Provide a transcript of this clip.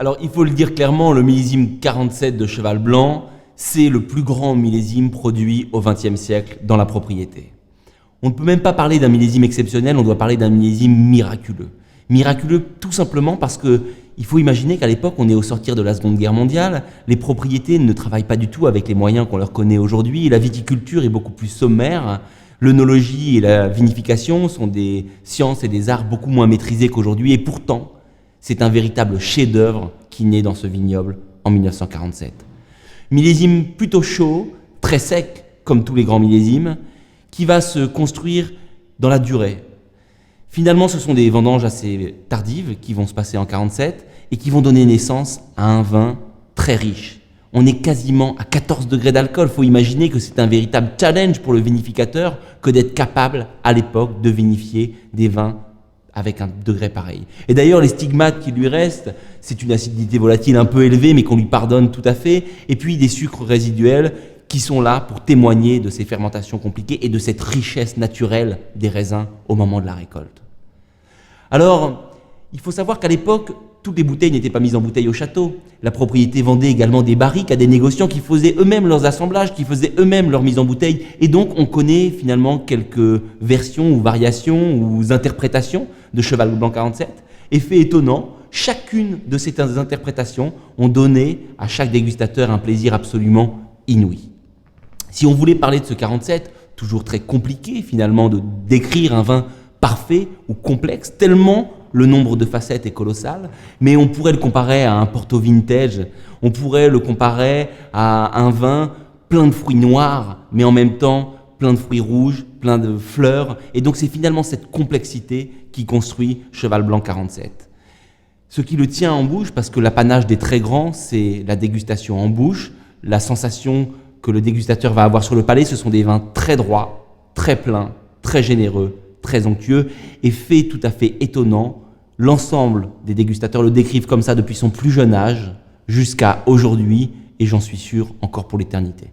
Alors, il faut le dire clairement, le millésime 47 de Cheval Blanc, c'est le plus grand millésime produit au XXe siècle dans la propriété. On ne peut même pas parler d'un millésime exceptionnel, on doit parler d'un millésime miraculeux. Miraculeux tout simplement parce que il faut imaginer qu'à l'époque, on est au sortir de la Seconde Guerre mondiale, les propriétés ne travaillent pas du tout avec les moyens qu'on leur connaît aujourd'hui, la viticulture est beaucoup plus sommaire, l'œnologie et la vinification sont des sciences et des arts beaucoup moins maîtrisés qu'aujourd'hui, et pourtant, c'est un véritable chef-d'œuvre qui naît dans ce vignoble en 1947. Millésime plutôt chaud, très sec, comme tous les grands millésimes, qui va se construire dans la durée. Finalement, ce sont des vendanges assez tardives qui vont se passer en 47 et qui vont donner naissance à un vin très riche. On est quasiment à 14 degrés d'alcool. Il faut imaginer que c'est un véritable challenge pour le vinificateur que d'être capable, à l'époque, de vinifier des vins avec un degré pareil. Et d'ailleurs, les stigmates qui lui restent, c'est une acidité volatile un peu élevée, mais qu'on lui pardonne tout à fait, et puis des sucres résiduels qui sont là pour témoigner de ces fermentations compliquées et de cette richesse naturelle des raisins au moment de la récolte. Alors, il faut savoir qu'à l'époque, toutes les bouteilles n'étaient pas mises en bouteille au château. La propriété vendait également des barriques à des négociants qui faisaient eux-mêmes leurs assemblages, qui faisaient eux-mêmes leur mise en bouteille. Et donc, on connaît finalement quelques versions ou variations ou interprétations de Cheval Blanc 47. Et fait étonnant, chacune de ces interprétations ont donné à chaque dégustateur un plaisir absolument inouï. Si on voulait parler de ce 47, toujours très compliqué finalement de décrire un vin parfait ou complexe, tellement le nombre de facettes est colossal, mais on pourrait le comparer à un Porto Vintage, on pourrait le comparer à un vin plein de fruits noirs, mais en même temps plein de fruits rouges, plein de fleurs, et donc c'est finalement cette complexité qui construit Cheval Blanc 47. Ce qui le tient en bouche, parce que l'apanage des très grands, c'est la dégustation en bouche, la sensation que le dégustateur va avoir sur le palais, ce sont des vins très droits, très pleins, très généreux, très onctueux, et fait tout à fait étonnant, l'ensemble des dégustateurs le décrivent comme ça depuis son plus jeune âge jusqu'à aujourd'hui, et j'en suis sûr encore pour l'éternité.